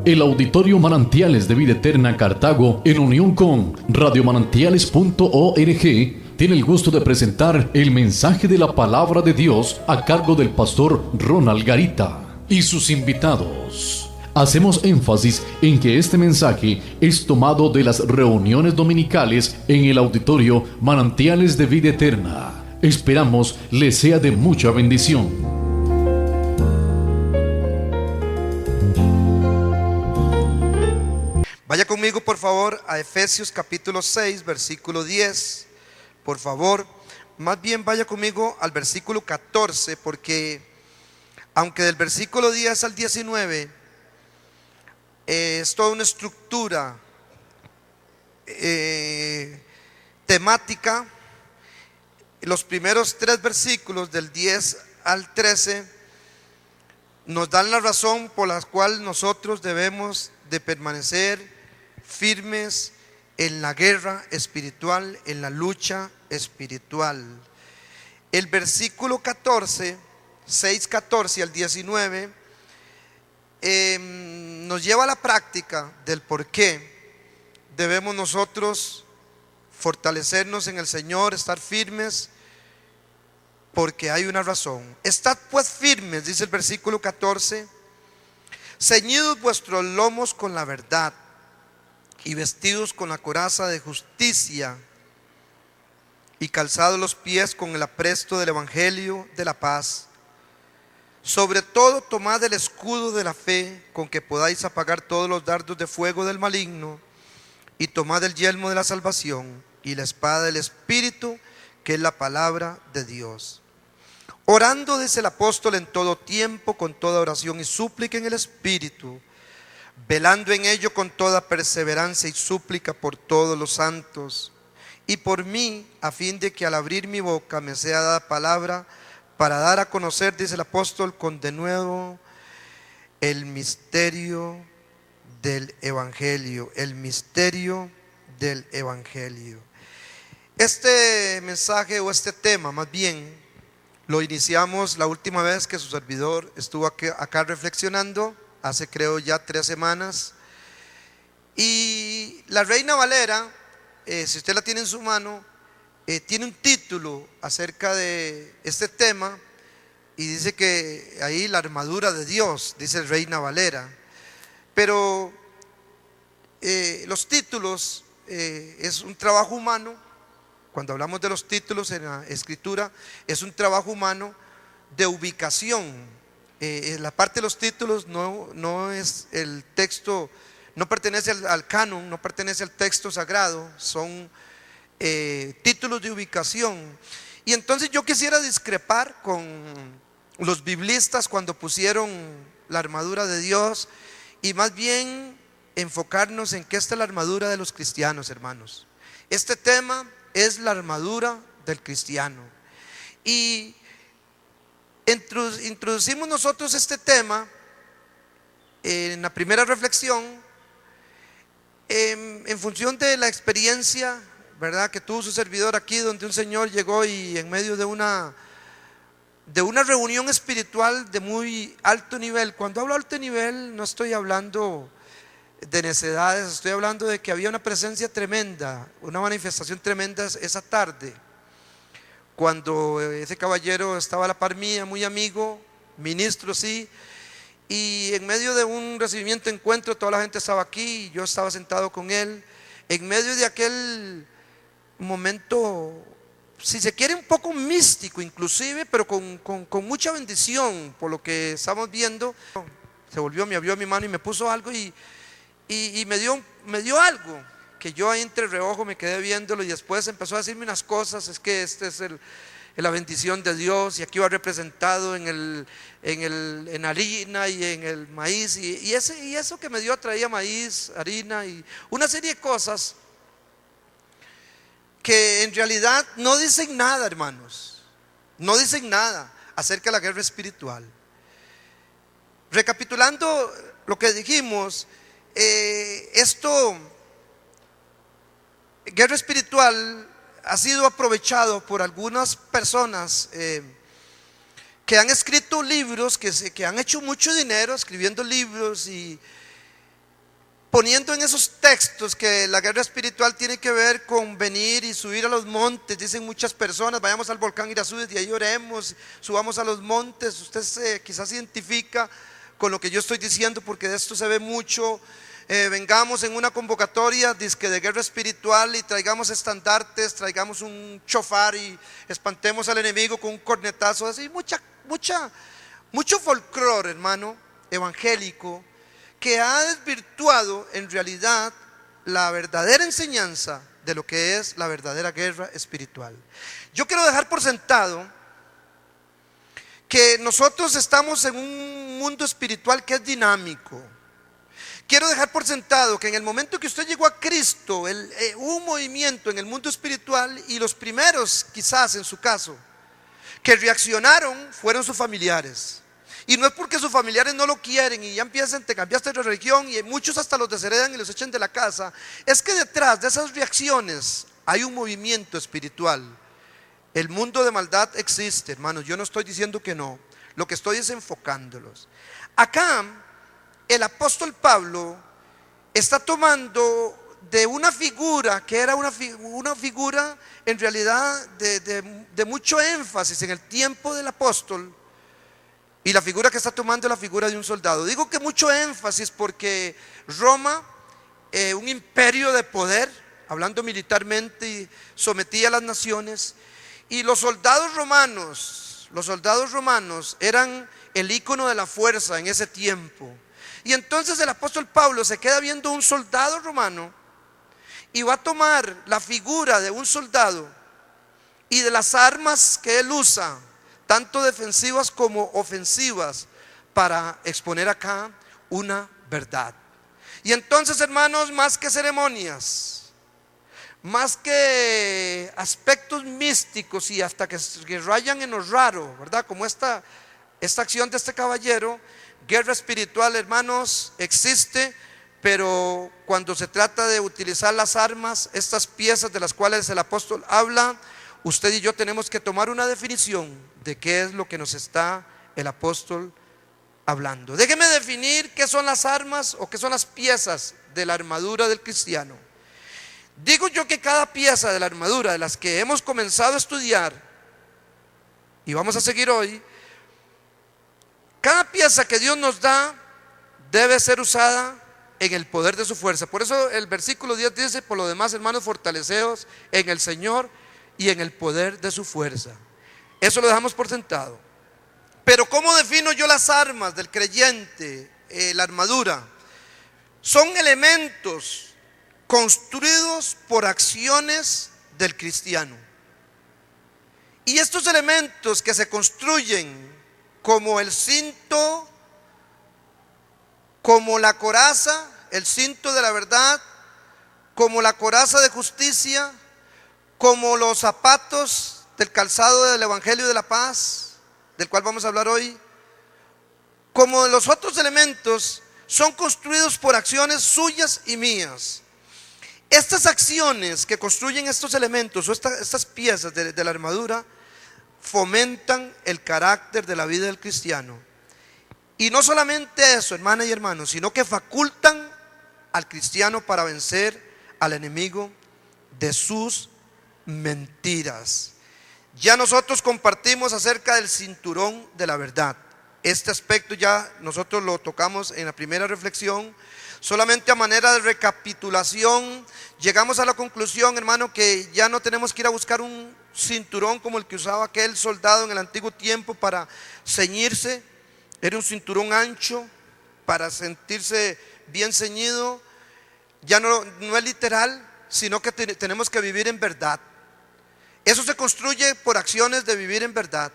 El Auditorio Manantiales de Vida Eterna Cartago, en unión con radiomanantiales.org, tiene el gusto de presentar el mensaje de la palabra de Dios a cargo del pastor Ronald Garita y sus invitados. Hacemos énfasis en que este mensaje es tomado de las reuniones dominicales en el Auditorio Manantiales de Vida Eterna. Esperamos les sea de mucha bendición. Vaya conmigo por favor a Efesios capítulo 6, versículo 10. Por favor, más bien vaya conmigo al versículo 14, porque aunque del versículo 10 al 19 es toda una estructura temática, los primeros 3 versículos del 10 al 13 nos dan la razón por la cual nosotros debemos de permanecer firmes en la guerra espiritual, en la lucha espiritual. El versículo 14, 6:14 al 19 nos lleva a la práctica del por qué debemos nosotros fortalecernos en el Señor, estar firmes, porque hay una razón. Estad pues firmes, dice el versículo 14, ceñidos vuestros lomos con la verdad y vestidos con la coraza de justicia y calzados los pies con el apresto del evangelio de la paz. Sobre todo tomad el escudo de la fe, con que podáis apagar todos los dardos de fuego del maligno, y tomad el yelmo de la salvación y la espada del Espíritu, que es la palabra de Dios. Orando, dice el apóstol, en todo tiempo, con toda oración y súplica en el Espíritu, velando en ello con toda perseverancia y súplica por todos los santos, y por mí, a fin de que al abrir mi boca me sea dada palabra para dar a conocer, dice el apóstol, con denuedo el misterio del Evangelio, el misterio del Evangelio. Este mensaje o este tema, más bien, lo iniciamos la última vez que su servidor estuvo acá reflexionando, hace creo ya 3 semanas. Y la Reina Valera, si usted la tiene en su mano, tiene un título acerca de este tema y dice que ahí la armadura de Dios, dice Reina Valera. Pero los títulos es un trabajo humano. Cuando hablamos de los títulos en la escritura, es un trabajo humano de ubicación. La parte de los títulos no es el texto, no pertenece al canon, no pertenece al texto sagrado, son títulos de ubicación. Y entonces yo quisiera discrepar con los biblistas cuando pusieron la armadura de Dios, y más bien enfocarnos en que esta es la armadura de los cristianos, hermanos. Este tema es la armadura del cristiano. Y introducimos nosotros este tema en la primera reflexión en función de la experiencia, ¿verdad?, que tuvo su servidor aquí, donde un señor llegó y en medio de una reunión espiritual de muy alto nivel. Cuando hablo alto nivel no estoy hablando de necedades, estoy hablando de que había una presencia tremenda, una manifestación tremenda esa tarde, cuando ese caballero estaba a la par mía, muy amigo, ministro sí, y en medio de un recibimiento, encuentro, toda la gente estaba aquí, y yo estaba sentado con él, en medio de aquel momento, si se quiere, un poco místico inclusive, pero con mucha bendición por lo que estamos viendo. Se volvió, me abrió mi mano y me puso algo y me dio algo que yo ahí entre reojo me quedé viéndolo, y después empezó a decirme unas cosas. Es que este es la bendición de Dios, y aquí va representado en harina y en el maíz, y eso que me dio traía maíz, harina y una serie de cosas que en realidad no dicen nada, hermanos, no dicen nada acerca de la guerra espiritual. Recapitulando lo que dijimos, guerra espiritual ha sido aprovechado por algunas personas que han escrito libros, que han hecho mucho dinero escribiendo libros, y poniendo en esos textos que la guerra espiritual tiene que ver con venir y subir a los montes. Dicen muchas personas, vayamos al volcán Irazú y ahí oremos, subamos a los montes. Usted quizás se identifica con lo que yo estoy diciendo, porque de esto se ve mucho. Vengamos en una convocatoria dizque de guerra espiritual y traigamos estandartes, traigamos un chofar y espantemos al enemigo con un cornetazo. Así mucho folclore, hermano, evangélico, que ha desvirtuado en realidad la verdadera enseñanza de lo que es la verdadera guerra espiritual. Yo quiero dejar por sentado que nosotros estamos en un mundo espiritual que es dinámico. Quiero dejar por sentado que en el momento que usted llegó a Cristo, hubo un movimiento en el mundo espiritual, y los primeros, quizás en su caso, que reaccionaron fueron sus familiares. Y no es porque sus familiares no lo quieren y ya empiezan, te cambiaste de religión, y muchos hasta los desheredan y los echan de la casa. Es que detrás de esas reacciones hay un movimiento espiritual. El mundo de maldad existe, hermanos. Yo no estoy diciendo que no. Lo que estoy es enfocándolos. Acá el apóstol Pablo está tomando de una figura que era una figura en realidad de mucho énfasis en el tiempo del apóstol. Y la figura que está tomando es la figura de un soldado. Digo que mucho énfasis porque Roma, un imperio de poder, hablando militarmente, sometía a las naciones. Y los soldados romanos eran el ícono de la fuerza en ese tiempo. Y entonces el apóstol Pablo se queda viendo un soldado romano y va a tomar la figura de un soldado y de las armas que él usa, tanto defensivas como ofensivas, para exponer acá una verdad. Y entonces, hermanos, más que ceremonias, más que aspectos místicos y hasta que rayan en lo raro, ¿verdad? Como esta acción de este caballero, guerra espiritual, hermanos, existe. Pero cuando se trata de utilizar las armas, estas piezas de las cuales el apóstol habla, usted y yo tenemos que tomar una definición de qué es lo que nos está el apóstol hablando. Déjeme definir qué son las armas o qué son las piezas de la armadura del cristiano. Digo yo que cada pieza de la armadura de las que hemos comenzado a estudiar y vamos a seguir hoy, cada pieza que Dios nos da debe ser usada en el poder de su fuerza. Por eso el versículo 10 dice: por lo demás, hermanos, fortaleceos en el Señor y en el poder de su fuerza. Eso lo dejamos por sentado. Pero ¿cómo defino yo las armas del creyente? La armadura son elementos construidos por acciones del cristiano. Y estos elementos que se construyen, como el cinto, como la coraza, el cinto de la verdad, como la coraza de justicia, como los zapatos del calzado del evangelio de la paz, del cual vamos a hablar hoy, como los otros elementos, son construidos por acciones suyas y mías. Estas acciones que construyen estos elementos o estas piezas de la armadura fomentan el carácter de la vida del cristiano. Y no solamente eso, hermanas y hermanos, sino que facultan al cristiano para vencer al enemigo de sus mentiras. Ya nosotros compartimos acerca del cinturón de la verdad. Este aspecto ya nosotros lo tocamos en la primera reflexión. Solamente a manera de recapitulación, llegamos a la conclusión, hermano, que ya no tenemos que ir a buscar un cinturón como el que usaba aquel soldado en el antiguo tiempo para ceñirse. Era un cinturón ancho para sentirse bien ceñido. Ya no es literal, sino que tenemos que vivir en verdad. Eso se construye por acciones de vivir en verdad.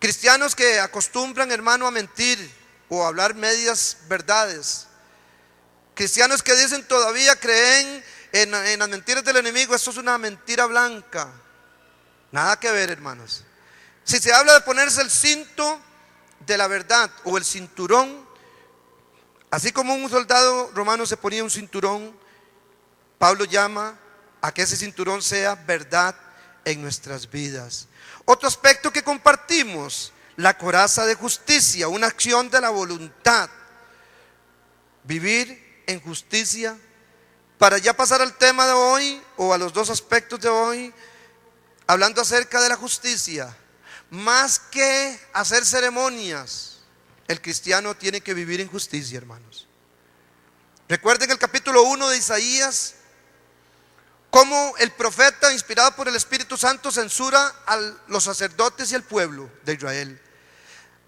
Cristianos que acostumbran, hermano, a mentir o a hablar medias verdades. Cristianos que dicen todavía creen en las mentiras del enemigo. Esto es una mentira blanca. Nada que ver, hermanos. Si se habla de ponerse el cinto de la verdad o el cinturón, así como un soldado romano se ponía un cinturón, Pablo llama a que ese cinturón sea verdad en nuestras vidas. Otro aspecto que compartimos, la coraza de justicia, una acción de la voluntad. Vivir en justicia. Para ya pasar al tema de hoy, o a los dos aspectos de hoy, hablando acerca de la justicia, más que hacer ceremonias, el cristiano tiene que vivir en justicia, hermanos. Recuerden el capítulo 1 de Isaías, cómo el profeta, inspirado por el Espíritu Santo, censura a los sacerdotes y al pueblo de Israel,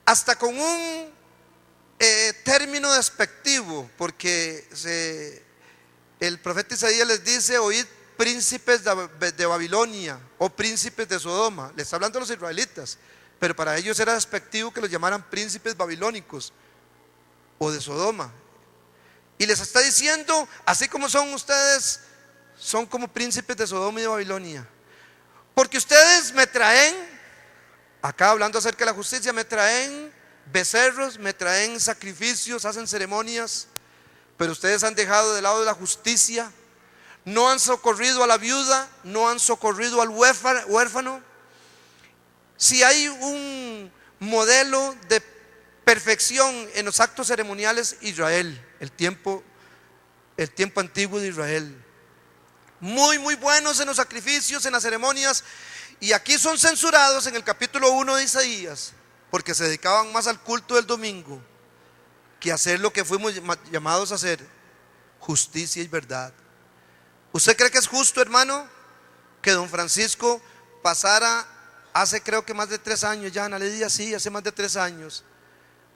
hasta con un término despectivo, porque el profeta Isaías les dice: oíd, príncipes de Babilonia, o príncipes de Sodoma. Le está hablando a los israelitas, pero para ellos era despectivo que los llamaran príncipes babilónicos o de Sodoma. Y les está diciendo: así como son ustedes, son como príncipes de Sodoma y de Babilonia, porque ustedes me traen, acá hablando acerca de la justicia, me traen becerros, me traen sacrificios, hacen ceremonias, pero ustedes han dejado de lado de la justicia. No han socorrido a la viuda, no han socorrido al huérfano. Si hay un modelo de perfección en los actos ceremoniales, Israel, el tiempo antiguo de Israel, muy buenos en los sacrificios, en las ceremonias. Y aquí son censurados en el capítulo 1 de Isaías, porque se dedicaban más al culto del domingo que a hacer lo que fuimos llamados a hacer: justicia y verdad. ¿Usted cree que es justo, hermano, que don Francisco pasara hace, creo que más de 3 años ya, Ana Lidia? Sí, hace más de 3 años.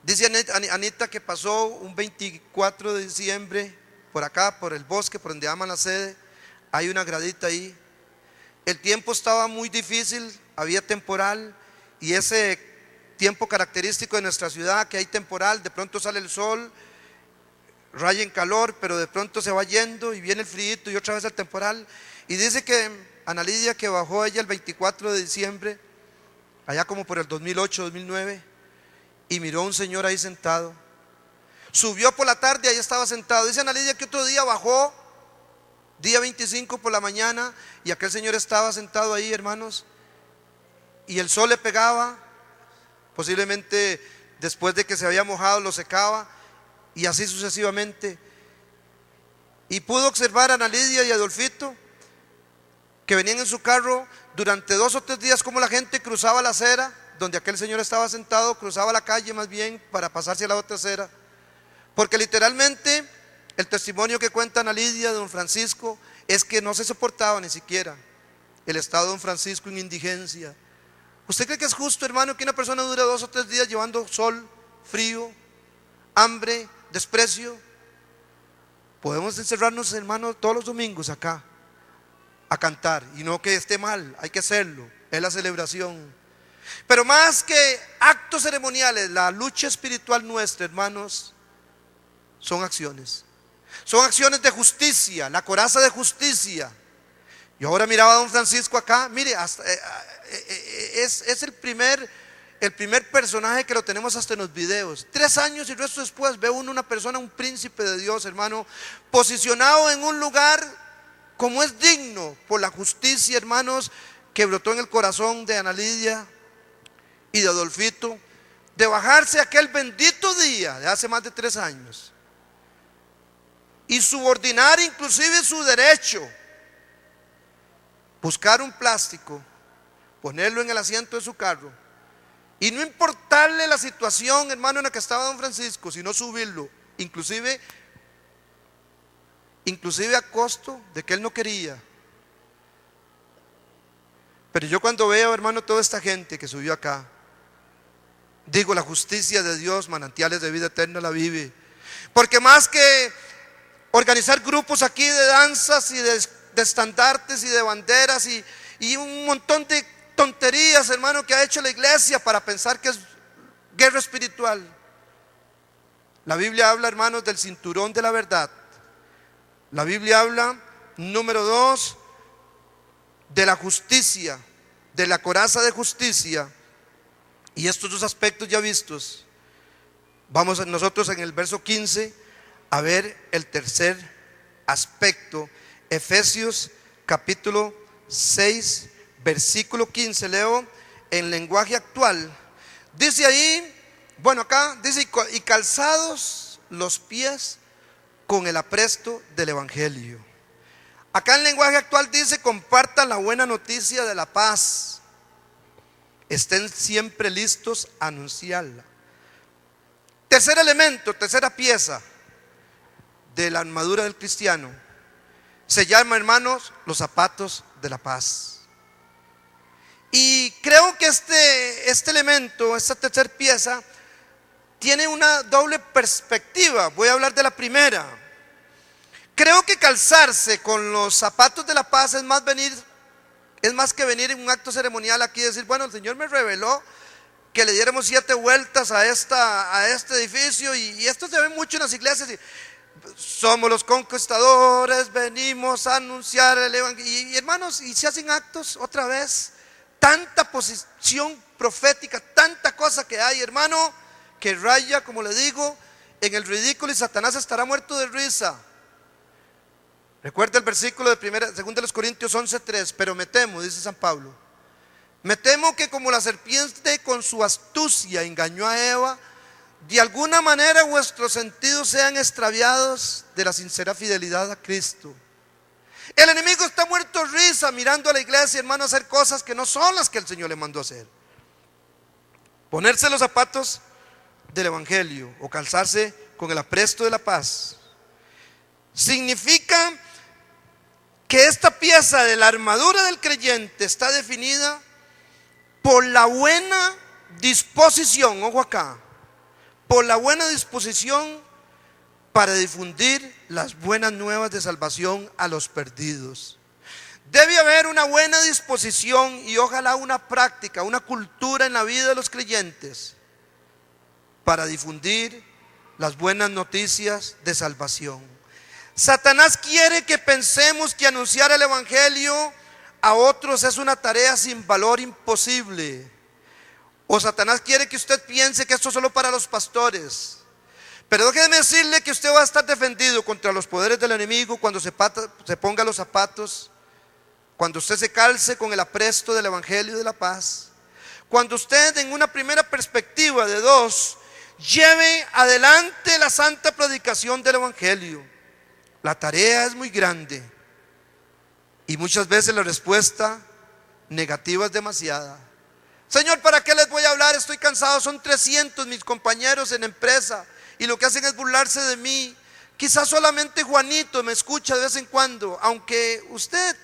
Dice Anita que pasó un 24 de diciembre por acá, por el bosque, por donde aman la sede. Hay una gradita ahí. El tiempo estaba muy difícil, había temporal, y ese tiempo característico de nuestra ciudad, que hay temporal, de pronto sale el sol, raya en calor, pero de pronto se va yendo y viene el frío y otra vez el temporal. Y dice que Ana Lidia, que bajó ella el 24 de diciembre, allá como por el 2008, 2009, y miró a un señor ahí sentado. Subió por la tarde, ahí estaba sentado. Dice Ana Lidia que otro día bajó, día 25 por la mañana, y aquel señor estaba sentado ahí, hermanos, y el sol le pegaba, posiblemente después de que se había mojado lo secaba, y así sucesivamente. Y pudo observar a Ana Lidia y a Adolfito, que venían en su carro durante 2 o 3 días, como la gente cruzaba la acera donde aquel señor estaba sentado, cruzaba la calle más bien para pasarse a la otra acera, porque literalmente el testimonio que cuenta Ana Lidia de don Francisco es que no se soportaba ni siquiera el estado de don Francisco en indigencia. ¿Usted cree que es justo, hermano, que una persona dure 2 o 3 días llevando sol, frío, hambre, desprecio? Podemos encerrarnos, hermano, todos los domingos acá a cantar, y no que esté mal, hay que hacerlo, es la celebración. Pero más que actos ceremoniales, la lucha espiritual nuestra, hermanos, son acciones de justicia, la coraza de justicia. Yo ahora miraba a don Francisco acá, mire, hasta, es el primer personaje que lo tenemos hasta en los videos. 3 años y resto después ve uno una persona, un príncipe de Dios, hermano, posicionado en un lugar como es digno por la justicia, hermanos, que brotó en el corazón de Ana Lidia y de Adolfito, de bajarse aquel bendito día de hace más de 3 años y subordinar inclusive su derecho, buscar un plástico, ponerlo en el asiento de su carro y no importarle la situación, hermano, en la que estaba don Francisco, sino subirlo, inclusive a costo de que él no quería. Pero yo cuando veo, hermano, toda esta gente que subió acá, digo, la justicia de Dios, manantiales de vida eterna, la vive. Porque más que organizar grupos aquí de danzas y de estandartes y de banderas y un montón de tonterías, hermano, que ha hecho la iglesia para pensar que es guerra espiritual, la Biblia habla, hermanos, del cinturón de la verdad. La Biblia habla, número 2, de la justicia, de la coraza de justicia. Y estos 2 aspectos ya vistos, vamos nosotros en el verso 15 a ver el tercer aspecto. Efesios capítulo 6, versículo 15, leo en lenguaje actual. Dice ahí, bueno, acá dice: y calzados los pies con el apresto del Evangelio. Acá en lenguaje actual dice: compartan la buena noticia de la paz. Estén siempre listos a anunciarla. Tercer elemento, tercera pieza de la armadura del cristiano, se llama, hermanos, los zapatos de la paz. Y creo que este elemento, esta tercera pieza, tiene una doble perspectiva. Voy a hablar de la primera. Creo que calzarse con los zapatos de la paz es más que venir en un acto ceremonial aquí y decir: bueno, el Señor me reveló que le diéramos 7 vueltas a este edificio, y esto se ve mucho en las iglesias. Somos los conquistadores, venimos a anunciar el evangelio. Y hermanos, y se hacen actos otra vez, tanta posición profética, tanta cosa que hay, hermano, que raya, como le digo, en el ridículo, y Satanás estará muerto de risa. Recuerda el versículo de 2 Corintios 11:3: pero me temo, dice San Pablo, me temo que como la serpiente con su astucia engañó a Eva, de alguna manera vuestros sentidos sean extraviados de la sincera fidelidad a Cristo. El enemigo está muerto de risa mirando a la iglesia, hermano, hacer cosas que no son las que el Señor le mandó a hacer. Ponerse los zapatos del Evangelio o calzarse con el apresto de la paz significa que esta pieza de la armadura del creyente está definida por la buena disposición, ojo acá, por la buena disposición para difundir las buenas nuevas de salvación a los perdidos. Debe haber una buena disposición y ojalá una práctica, una cultura en la vida de los creyentes para difundir las buenas noticias de salvación. Satanás quiere que pensemos que anunciar el Evangelio a otros es una tarea sin valor, imposible. O Satanás quiere que usted piense que esto es solo para los pastores. Pero déjeme decirle que usted va a estar defendido contra los poderes del enemigo cuando se ponga los zapatos, cuando usted se calce con el apresto del Evangelio de la paz, cuando usted, en una primera perspectiva de 2, lleve adelante la santa predicación del Evangelio. La tarea es muy grande y muchas veces la respuesta negativa es demasiada. Señor, ¿para qué les voy a hablar? Estoy cansado, son 300 mis compañeros en empresa y lo que hacen es burlarse de mí. Quizás solamente Juanito me escucha de vez en cuando. Aunque usted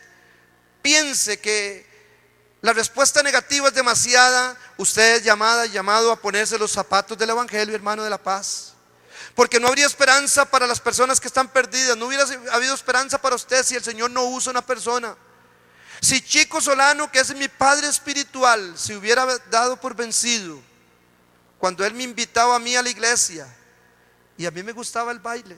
piense que la respuesta negativa es demasiada, usted es llamado a ponerse los zapatos del Evangelio, hermano de la paz. Porque no habría esperanza para las personas que están perdidas. No hubiera habido esperanza para usted si el Señor no usa una persona. Si Chico Solano, que es mi padre espiritual, se hubiera dado por vencido cuando él me invitaba a mí a la iglesia, y a mí me gustaba el baile.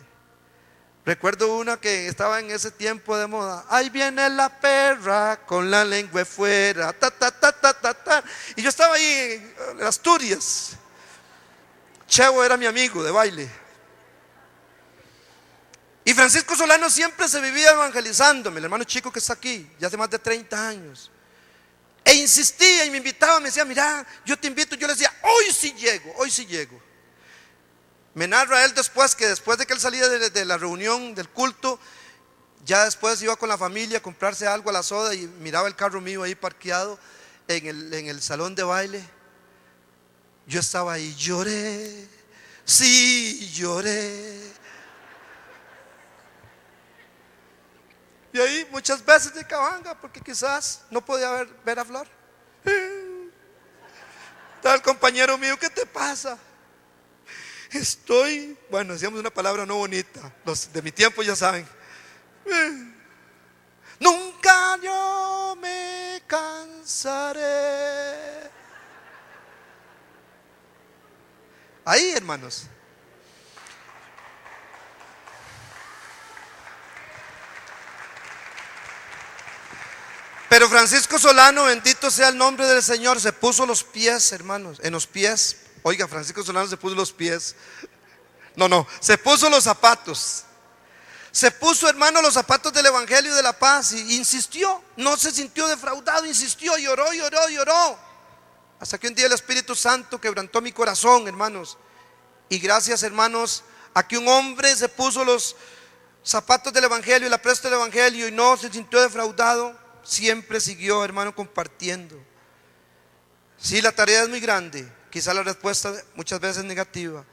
Recuerdo una que estaba en ese tiempo de moda: ahí viene la perra con la lengua fuera, ta, ta, ta, ta, ta, ta. Y yo estaba ahí en Asturias. Chevo era mi amigo de baile. Y Francisco Solano siempre se vivía evangelizándome, el hermano Chico que está aquí, ya hace más de 30 años. E insistía y me invitaba, me decía: mira, yo te invito. Yo le decía: hoy sí llego, hoy sí llego. Me narra él después que después de que él salía de la reunión, del culto, ya después iba con la familia a comprarse algo a la soda y miraba el carro mío ahí parqueado en el salón de baile. Yo estaba ahí, lloré, sí, lloré. Y ahí muchas veces de cabanga, porque quizás no podía ver a Flor. Estaba el compañero mío: ¿qué te pasa? Bueno, decíamos una palabra no bonita, los de mi tiempo ya saben. Nunca yo me cansaré. Ahí, hermanos. Pero Francisco Solano, bendito sea el nombre del Señor, se puso los pies, hermanos, en los pies. Oiga, Francisco Solano se puso los pies. No, se puso los zapatos. Se puso, hermano, los zapatos del Evangelio de la paz y insistió. No se sintió defraudado, insistió, lloró. Hasta que un día el Espíritu Santo quebrantó mi corazón, hermanos. Y gracias, hermanos, a que un hombre se puso zapatos del Evangelio, el apresto del Evangelio y no se sintió defraudado, siempre siguió, hermano, compartiendo. Sí, la tarea es muy grande, quizá la respuesta muchas veces es negativa,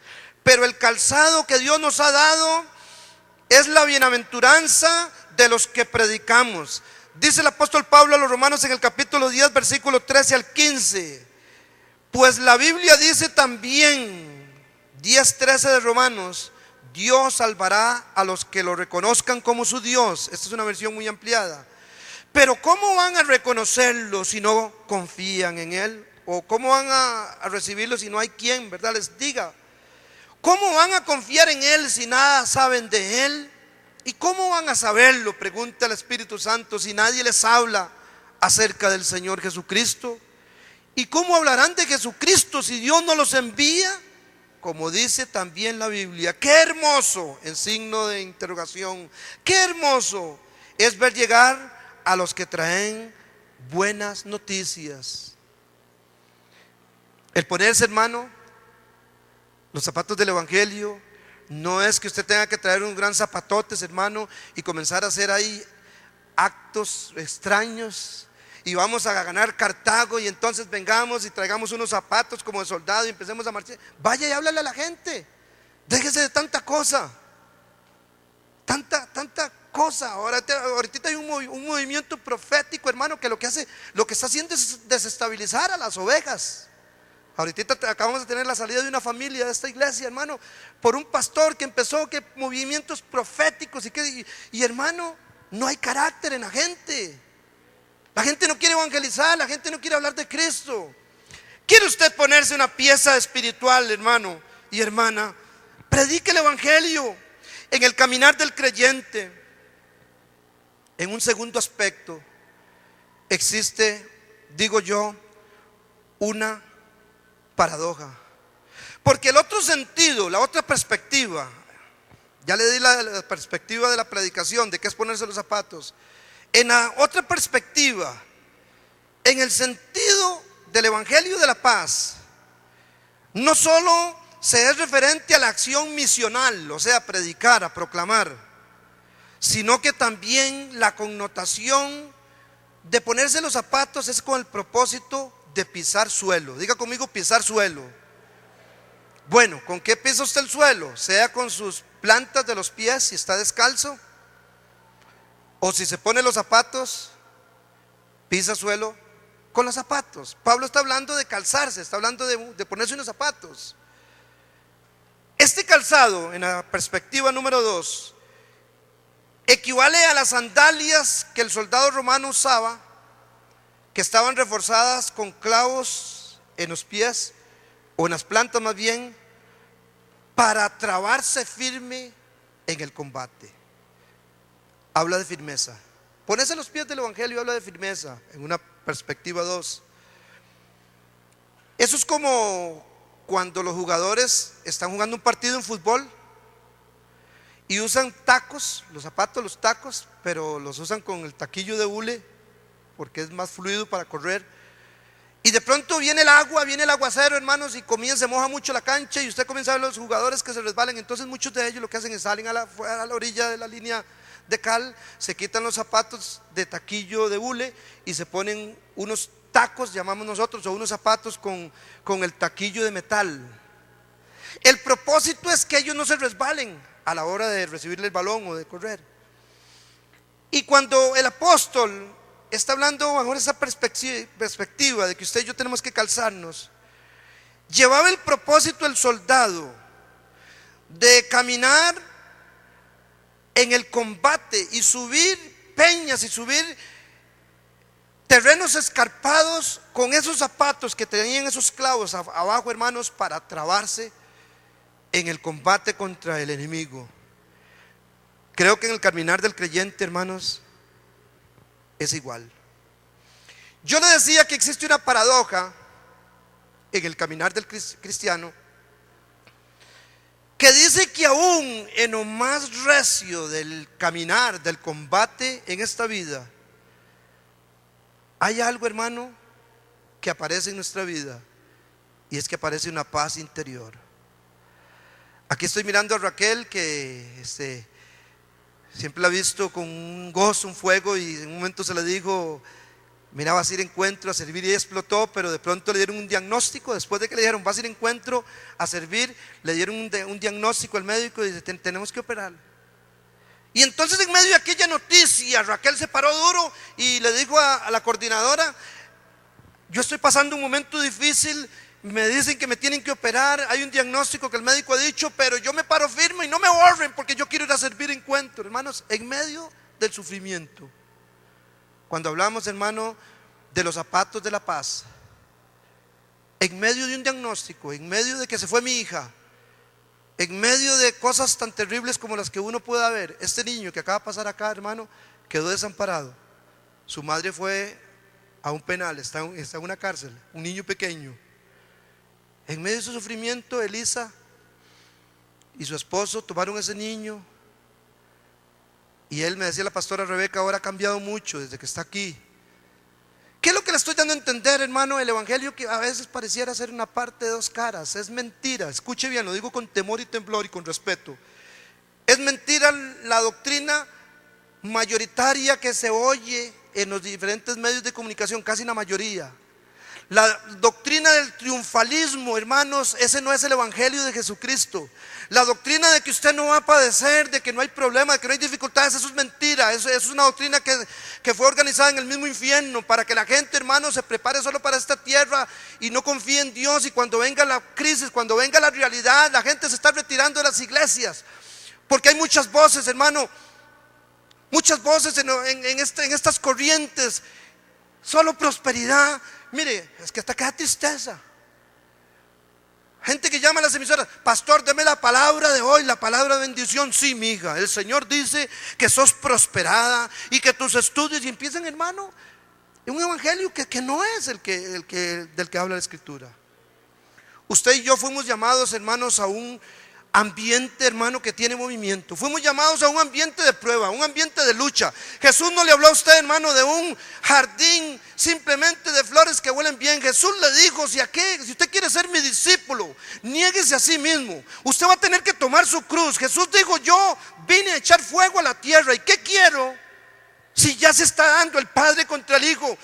pero el calzado que Dios nos ha dado es la bienaventuranza de los que predicamos. Dice el apóstol Pablo a los romanos en el capítulo 10, versículo 13 al 15. Pues la Biblia dice también, 10:13 de Romanos, Dios salvará a los que lo reconozcan como su Dios. Esta es una versión muy ampliada. Pero ¿cómo van a reconocerlo si no confían en Él? ¿O cómo van a recibirlo si no hay quien, verdad, les diga? ¿Cómo van a confiar en Él si nada saben de Él? ¿Y cómo van a saberlo? Pregunta el Espíritu Santo, si nadie les habla acerca del Señor Jesucristo. ¿Y cómo hablarán de Jesucristo si Dios no los envía? Como dice también la Biblia, qué hermoso, en signo de interrogación, qué hermoso es ver llegar a los que traen buenas noticias. El ponerse, hermano, los zapatos del Evangelio, no es que usted tenga que traer un gran zapatotes, hermano, y comenzar a hacer ahí actos extraños y vamos a ganar Cartago y entonces vengamos y traigamos unos zapatos como de soldado y empecemos a marchar. Vaya y háblale a la gente, déjese de tanta cosa, tanta cosa. Ahorita hay un movimiento profético, hermano, que lo que está haciendo es desestabilizar a las ovejas. Ahorita acabamos de tener la salida de una familia de esta iglesia, hermano, por un pastor que empezó que movimientos proféticos y hermano, no hay carácter en la gente. La gente no quiere evangelizar, la gente no quiere hablar de Cristo. ¿Quiere usted ponerse una pieza espiritual, hermano y hermana? Predique el Evangelio en el caminar del creyente. En un segundo aspecto existe, digo yo, una paradoja. Porque el otro sentido, la otra perspectiva, ya le di la perspectiva de la predicación, de qué es ponerse los zapatos. En la otra perspectiva, en el sentido del Evangelio de la paz, no solo se es referente a la acción misional, o sea, a predicar, a proclamar, sino que también la connotación de ponerse los zapatos es con el propósito de pisar suelo. Diga conmigo, pisar suelo. Bueno, ¿con qué pisa usted el suelo? Sea con sus plantas de los pies si está descalzo, o si se pone los zapatos, pisa suelo con los zapatos. Pablo está hablando de calzarse, está hablando de ponerse unos zapatos. Este calzado, en la perspectiva número 2, equivale a las sandalias que el soldado romano usaba, que estaban reforzadas con clavos en los pies, o en las plantas más bien, para trabarse firme en el combate. Habla de firmeza. Ponerse los pies del Evangelio habla de firmeza, en una perspectiva 2. Eso es como cuando los jugadores están jugando un partido en fútbol y usan tacos, los zapatos, los tacos, pero los usan con el taquillo de hule porque es más fluido para correr. Y de pronto viene el agua, viene el aguacero, hermanos, y se moja mucho la cancha y usted comienza a ver los jugadores que se resbalan. Entonces muchos de ellos lo que hacen es salen a la orilla de la línea de cal, se quitan los zapatos de taquillo de hule y se ponen unos tacos, llamamos nosotros, o unos zapatos con el taquillo de metal. El propósito es que ellos no se resbalen a la hora de recibir el balón o de correr. Y cuando el apóstol está hablando bajo esa perspectiva de que usted y yo tenemos que calzarnos, llevaba el propósito el soldado de caminar en el combate y subir peñas y subir terrenos escarpados con esos zapatos que tenían esos clavos abajo, hermanos, para trabarse en el combate contra el enemigo. Creo que en el caminar del creyente, hermanos, es igual. Yo le decía que existe una paradoja en el caminar del cristiano, que dice que aún en lo más recio del caminar, del combate en esta vida, hay algo, hermano, que aparece en nuestra vida, y es que aparece una paz interior. Aquí estoy mirando a Raquel, que Siempre la ha visto con un gozo, un fuego, y en un momento se le dijo: mira, vas a ir a encuentro a servir, y ella explotó. Pero de pronto le dieron un diagnóstico. Después de que le dijeron: vas a ir a encuentro a servir, le dieron un diagnóstico al médico y dice: tenemos que operar. Y entonces, en medio de aquella noticia, Raquel se paró duro y le dijo a la coordinadora: yo estoy pasando un momento difícil, me dicen que me tienen que operar, hay un diagnóstico que el médico ha dicho, pero yo me paro firme y no me borren porque yo quiero ir a servir encuentro. Hermanos, en medio del sufrimiento, cuando hablamos, hermano, de los zapatos de la paz, en medio de un diagnóstico, en medio de que se fue mi hija, en medio de cosas tan terribles como las que uno pueda ver, este niño que acaba de pasar acá, hermano, quedó desamparado. Su madre fue a un penal, está en una cárcel, un niño pequeño. En medio de su sufrimiento, Elisa y su esposo tomaron ese niño, y él, me decía la pastora Rebeca, ahora ha cambiado mucho desde que está aquí. ¿Qué es lo que le estoy dando a entender, hermano? El evangelio, que a veces pareciera ser una parte de dos caras, es mentira. Escuche bien, lo digo con temor y temblor y con respeto. Es mentira la doctrina mayoritaria que se oye en los diferentes medios de comunicación, casi la mayoría. La doctrina del triunfalismo, hermanos, ese no es el evangelio de Jesucristo. La doctrina de que usted no va a padecer, de que no hay problema, de que no hay dificultades, eso es mentira. Eso es una doctrina que fue organizada en el mismo infierno, para que la gente, hermanos, se prepare solo para esta tierra y no confíe en Dios. Y cuando venga la crisis, cuando venga la realidad, la gente se está retirando de las iglesias, porque hay muchas voces, hermano, muchas voces en estas corrientes. Solo prosperidad. Mire, es que hasta queda tristeza. Gente que llama a las emisoras: pastor, deme la palabra de hoy, la palabra de bendición. Sí, mi hija, el Señor dice que sos prosperada y que tus estudios. Y empiezan, hermano, en un evangelio que no es del que habla la Escritura. Usted y yo fuimos llamados, hermanos, a un ambiente, hermano, que tiene movimiento. Fuimos llamados a un ambiente de prueba, un ambiente de lucha. Jesús no le habló a usted, hermano, de un jardín simplemente de flores que huelen bien. Jesús le dijo: si usted quiere ser mi discípulo, niéguese a sí mismo. Usted va a tener que tomar su cruz. Jesús dijo: yo vine a echar fuego a la tierra. ¿Y qué quiero? Si ya se está dando el Padre contra el Hijo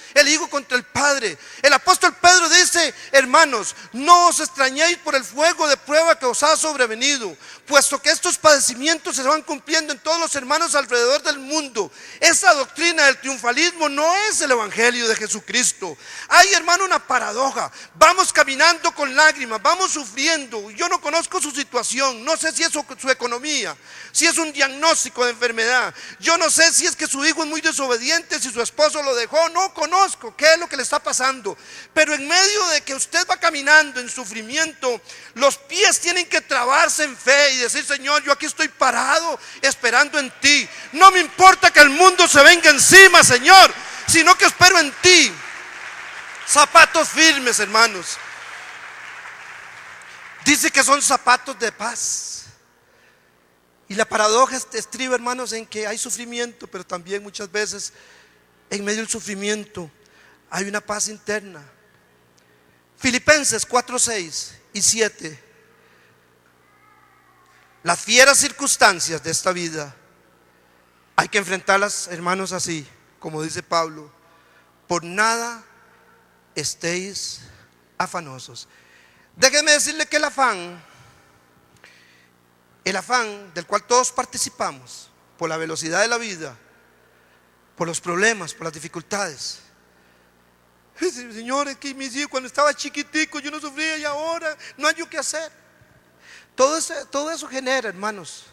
contra el Padre. El apóstol Pedro dice: hermanos, no os extrañéis por el fuego de prueba que os ha sobrevenido, puesto que estos padecimientos se van cumpliendo en todos los hermanos alrededor del mundo. Esa doctrina del triunfalismo no es el evangelio de Jesucristo. Hay, hermano, una paradoja. Vamos caminando con lágrimas, vamos sufriendo. Yo no conozco su situación, no sé si es su economía, si es un diagnóstico de enfermedad. Yo no sé si es que su hijo es muy desobediente, si su esposo lo dejó. No conozco qué es lo que le está pasando. Pero en medio de que usted va caminando en sufrimiento, los pies tienen que trabarse en fe y decir: Señor, yo aquí estoy parado esperando en ti. No me importa que el mundo se venga encima, Señor, sino que espero en ti. Zapatos firmes, hermanos. Dice que son zapatos de paz. Y la paradoja estriba, hermanos, en que hay sufrimiento, pero también muchas veces en medio del sufrimiento hay una paz interna. Filipenses 4:6 y 7. Las fieras circunstancias de esta vida hay que enfrentarlas, hermanos, así como dice Pablo: por nada estéis afanosos. Déjenme decirle que el afán del cual todos participamos, por la velocidad de la vida, por los problemas, por las dificultades. Señores, que mis hijos cuando estaba chiquitico yo no sufría y ahora no hay yo qué hacer. Todo eso genera, hermanos,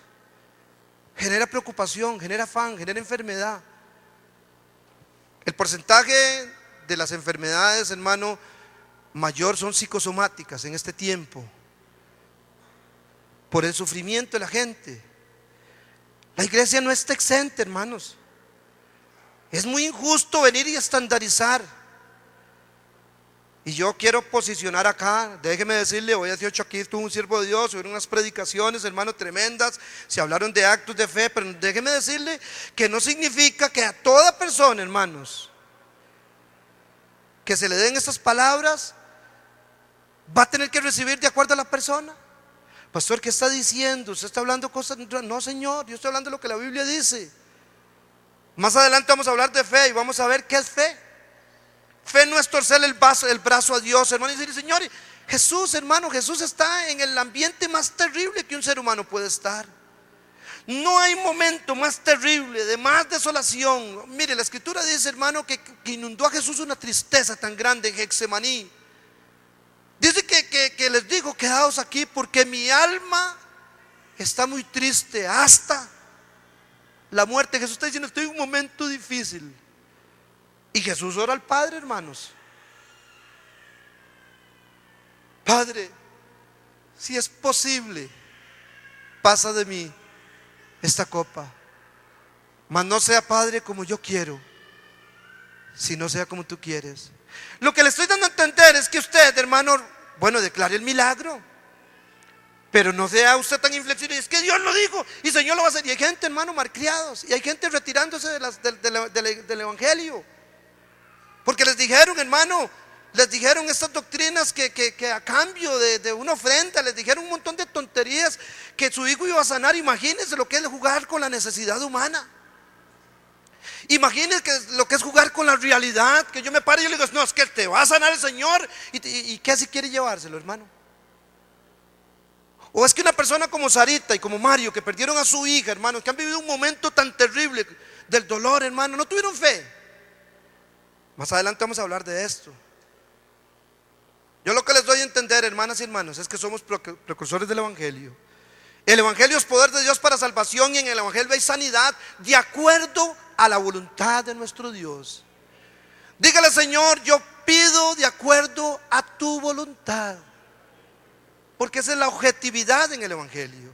genera preocupación, genera afán, genera enfermedad. El porcentaje de las enfermedades, hermano, mayor son psicosomáticas en este tiempo, por el sufrimiento de la gente. La iglesia no está exenta, hermanos. Es muy injusto venir y estandarizar. Y yo quiero posicionar acá, déjeme decirle, hoy a 18 aquí estuvo un siervo de Dios, hubo unas predicaciones, hermano, tremendas, se hablaron de actos de fe, pero déjeme decirle que no significa que a toda persona, hermanos, que se le den estas palabras, va a tener que recibir de acuerdo a la persona. Pastor, ¿qué está diciendo? ¿Usted está hablando cosas? No, Señor, yo estoy hablando de lo que la Biblia dice. Más adelante vamos a hablar de fe y vamos a ver qué es fe. Fe no es torcer el brazo a Dios, hermano, y decir, Señor, Jesús, hermano, Jesús está en el ambiente más terrible que un ser humano puede estar. No hay momento más terrible, de más desolación. Mire, la escritura dice, hermano, que inundó a Jesús una tristeza tan grande en Getsemaní. Dice que les dijo, quedaos aquí porque mi alma está muy triste hasta la muerte. Jesús está diciendo, estoy en un momento difícil. Y Jesús ora al Padre, hermanos. Padre, si es posible, pasa de mí esta copa, mas no sea, Padre, como yo quiero, sino sea como tú quieres. Lo que le estoy dando a entender es que usted, hermano, bueno, declare el milagro, pero no sea usted tan inflexible. Es que Dios lo dijo y el Señor lo va a hacer. Y hay gente, hermano, malcriados, y hay gente retirándose del evangelio, porque les dijeron, hermano, les dijeron estas doctrinas que a cambio de una ofrenda, les dijeron un montón de tonterías, que su hijo iba a sanar. Imagínense lo que es jugar con la necesidad humana. Imagínense lo que es jugar con la realidad, que yo me paro y yo le digo, no, es que te va a sanar el Señor. ¿Y qué si quiere llevárselo, hermano? O es que una persona como Sarita y como Mario, que perdieron a su hija, hermanos, que han vivido un momento tan terrible del dolor, hermano, no tuvieron fe. Más adelante vamos a hablar de esto. Yo lo que les doy a entender, hermanas y hermanos, es que somos precursores del evangelio. El evangelio es poder de Dios para salvación, y en el evangelio hay sanidad de acuerdo a la voluntad de nuestro Dios. Dígale, Señor, yo pido de acuerdo a tu voluntad, porque esa es la objetividad en el evangelio.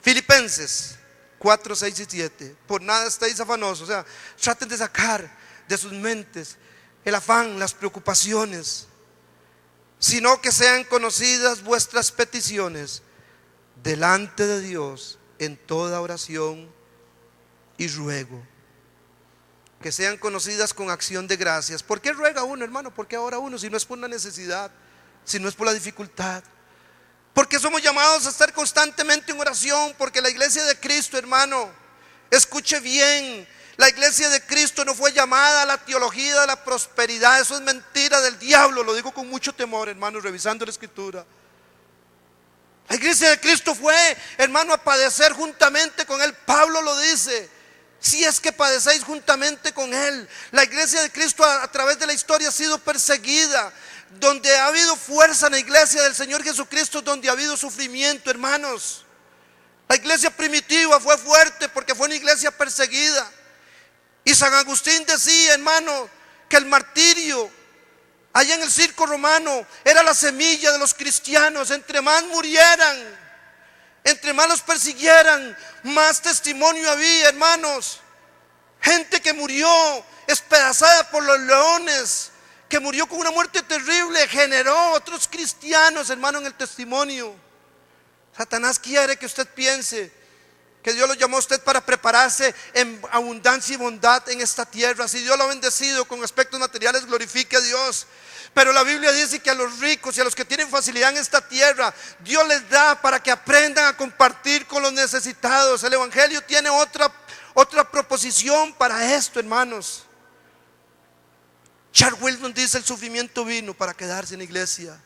Filipenses 4, 6 y 7. Por nada estéis afanosos. O sea, traten de sacar de sus mentes el afán, las preocupaciones, sino que sean conocidas vuestras peticiones delante de Dios en toda oración y ruego. Que sean conocidas con acción de gracias. ¿Por qué ruega uno, hermano? ¿Por qué ora uno? Si no es por una necesidad, si no es por la dificultad. Porque somos llamados a estar constantemente en oración. Porque la iglesia de Cristo, hermano, escuche bien, la iglesia de Cristo no fue llamada a la teología de la prosperidad. Eso es mentira del diablo. Lo digo con mucho temor, hermano, revisando la escritura. La iglesia de Cristo fue, hermano, a padecer juntamente con Él. Pablo lo dice, si es que padecéis juntamente con Él. La iglesia de Cristo a través de la historia ha sido perseguida. Donde ha habido fuerza en la iglesia del Señor Jesucristo, donde ha habido sufrimiento, hermanos. La iglesia primitiva fue fuerte porque fue una iglesia perseguida. Y San Agustín decía, hermano, que el martirio allá en el circo romano era la semilla de los cristianos. Entre más murieran, entre más los persiguieran, más testimonio había, hermanos. Gente que murió despedazada por los leones, que murió con una muerte terrible, generó otros cristianos, hermano, en el testimonio. Satanás quiere que usted piense que Dios lo llamó a usted para prepararse en abundancia y bondad en esta tierra. Si Dios lo ha bendecido con aspectos materiales, glorifique a Dios. Pero la Biblia dice que a los ricos y a los que tienen facilidad en esta tierra, Dios les da para que aprendan a compartir con los necesitados. El evangelio tiene otra proposición para esto, hermanos. Charles Wilson dice, el sufrimiento vino para quedarse en la iglesia.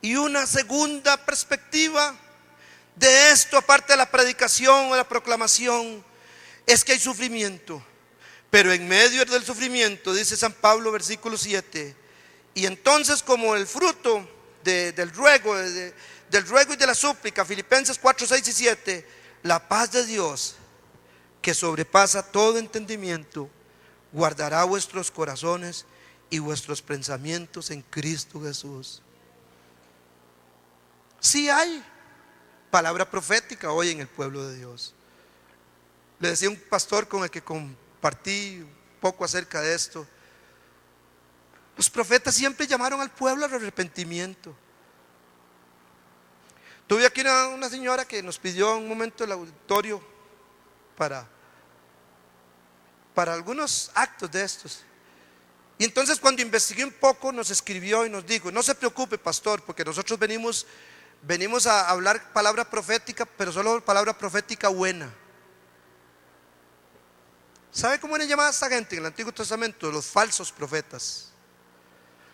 Y una segunda perspectiva de esto, aparte de la predicación o la proclamación, es que hay sufrimiento. Pero en medio del sufrimiento, dice San Pablo, versículo 7, y entonces como el fruto del ruego y de la súplica, Filipenses 4, 6 y 7, la paz de Dios, que sobrepasa todo entendimiento, guardará vuestros corazones y vuestros pensamientos en Cristo Jesús. Sí hay palabra profética hoy en el pueblo de Dios. Le decía un pastor con el que compartí un poco acerca de esto, los profetas siempre llamaron al pueblo al arrepentimiento. Tuve aquí una señora que nos pidió un momento el auditorio para algunos actos de estos. Y entonces cuando investigué un poco nos escribió y nos dijo, no se preocupe, pastor, porque nosotros venimos venimos a hablar palabra profética, pero solo palabra profética buena. ¿Sabe cómo era llamada esta gente en el Antiguo Testamento? Los falsos profetas.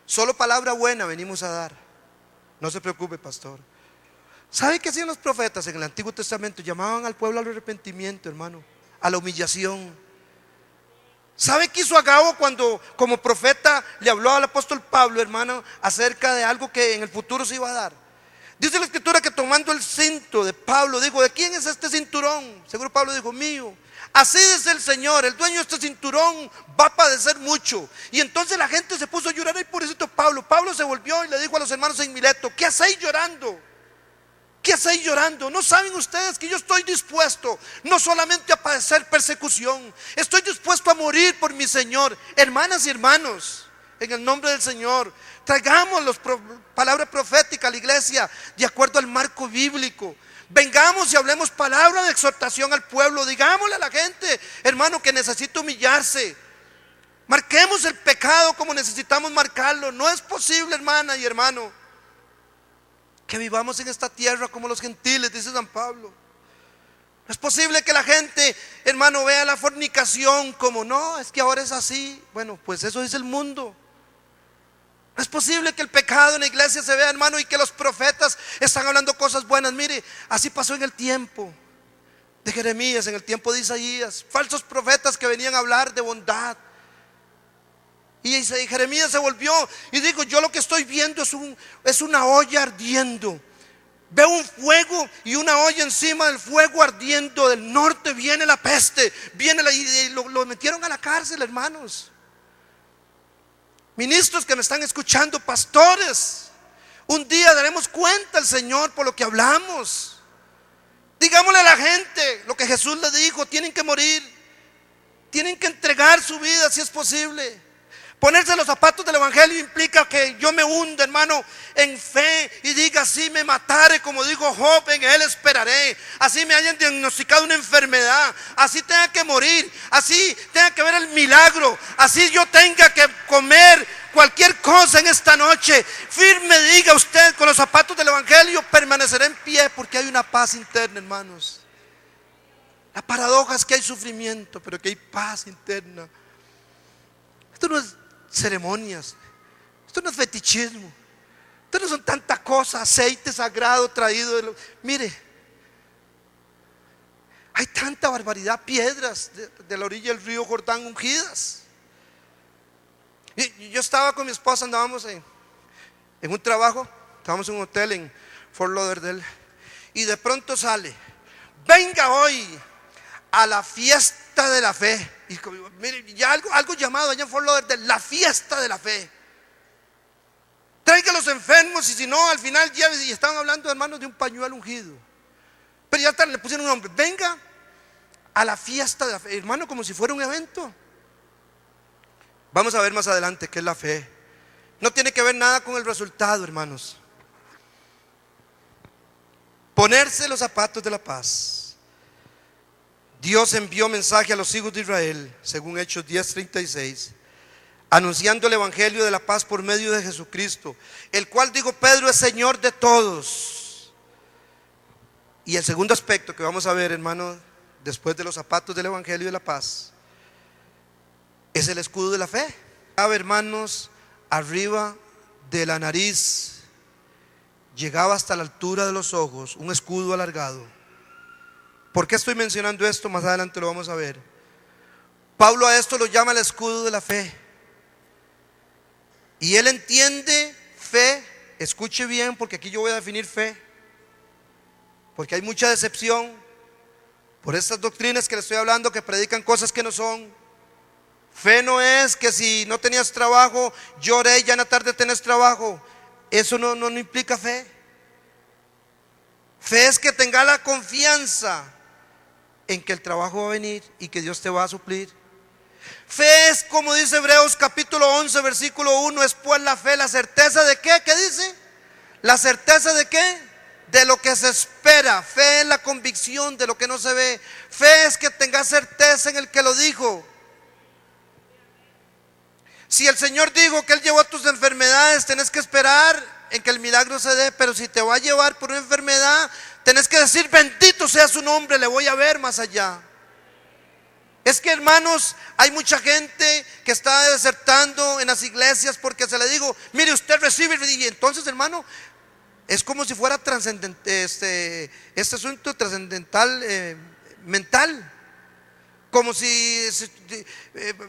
Solo palabra buena venimos a dar. No se preocupe, pastor. ¿Sabe qué hacían los profetas en el Antiguo Testamento? Llamaban al pueblo al arrepentimiento, hermano, a la humillación. ¿Sabe qué hizo Agabo cuando como profeta le habló al apóstol Pablo, hermano, acerca de algo que en el futuro se iba a dar? Dice la escritura que tomando el cinto de Pablo, dijo: ¿de quién es este cinturón? Seguro Pablo dijo: mío. Así dice el Señor, el dueño de este cinturón va a padecer mucho. Y entonces la gente se puso a llorar. Ay, pobrecito Pablo. Pablo se volvió y le dijo a los hermanos en Mileto: ¿qué hacéis llorando? ¿Qué hacéis llorando? ¿No saben ustedes que yo estoy dispuesto no solamente a padecer persecución, estoy dispuesto a morir por mi Señor? Hermanas y hermanos, en el nombre del Señor, traigamos la palabra profética a la iglesia de acuerdo al marco bíblico. Vengamos y hablemos palabra de exhortación al pueblo. Digámosle a la gente, hermano, que necesita humillarse. Marquemos el pecado como necesitamos marcarlo. No es posible, hermana y hermano, que vivamos en esta tierra como los gentiles, dice San Pablo. No es posible que la gente, hermano, vea la fornicación como: no, es que ahora es así. Bueno, pues eso es el mundo. No es posible que el pecado en la iglesia se vea, hermano, y que los profetas están hablando cosas buenas. Mire, así pasó en el tiempo de Jeremías, en el tiempo de Isaías. Falsos profetas que venían a hablar de bondad. Y Jeremías se volvió y dijo: yo lo que estoy viendo es una olla ardiendo. Veo un fuego y una olla encima del fuego ardiendo. Del norte viene la peste. Y lo metieron a la cárcel, hermanos. Ministros que me están escuchando, pastores, un día daremos cuenta al Señor por lo que hablamos. Digámosle a la gente lo que Jesús le dijo: tienen que morir, tienen que entregar su vida si es posible. Ponerse los zapatos del evangelio implica que yo me hunda, hermano, en fe y diga: así me matare, como dijo Job, en él esperaré. Así me hayan diagnosticado una enfermedad, así tenga que morir, así tenga que ver el milagro, así yo tenga que comer cualquier cosa en esta noche, firme diga usted, con los zapatos del evangelio permaneceré en pie, porque hay una paz interna, hermanos. La paradoja es que hay sufrimiento, pero que hay paz interna. Esto no es ceremonias, esto no es fetichismo, esto no son tantas cosas, aceite sagrado traído mire, hay tanta barbaridad, piedras de la orilla del río Jordán ungidas. Y yo estaba con mi esposa, andábamos en un trabajo, estábamos en un hotel en Fort Lauderdale, y de pronto sale: venga hoy a la fiesta de la fe. Y mire, ya algo llamado allá en Fort Lauderdale, la fiesta de la fe. Traiga a los enfermos, y si no, al final ya, y estaban hablando, hermanos, de un pañuelo ungido. Pero ya le pusieron un nombre: venga a la fiesta de la fe, hermano, como si fuera un evento. Vamos a ver más adelante qué es la fe. No tiene que ver nada con el resultado, hermanos. Ponerse los zapatos de la paz. Dios envió mensaje a los hijos de Israel, según Hechos 10:36, anunciando el evangelio de la paz por medio de Jesucristo, el cual, dijo Pedro, es Señor de todos. Y el segundo aspecto que vamos a ver, hermano, después de los zapatos del evangelio de la paz, es el escudo de la fe. Llegaba, hermanos, arriba de la nariz, llegaba hasta la altura de los ojos, un escudo alargado. ¿Por qué estoy mencionando esto? Más adelante lo vamos a ver. Pablo a esto lo llama el escudo de la fe. Y él entiende fe, escuche bien, porque aquí yo voy a definir fe, porque hay mucha decepción por estas doctrinas que le estoy hablando, que predican cosas que no son. Fe no es que si no tenías trabajo, lloré y ya en la tarde tenés trabajo. Eso no implica fe. Fe es que tenga la confianza en que el trabajo va a venir y que Dios te va a suplir. Fe es, como dice Hebreos capítulo 11 versículo 1, es pues la fe, la certeza de ¿qué? ¿Qué dice? La certeza de ¿qué? De lo que se espera. Fe es la convicción de lo que no se ve. Fe es que tengas certeza en el que lo dijo. Si el Señor dijo que Él llevó tus enfermedades, tenés que esperar en que el milagro se dé, pero si te va a llevar por una enfermedad, tenés que decir: bendito sea su nombre, le voy a ver más allá. Es que, hermanos, hay mucha gente que está desertando en las iglesias porque se le digo: mire, usted recibe, y entonces, hermano, es como si fuera trascendente, este asunto trascendental, mental, como si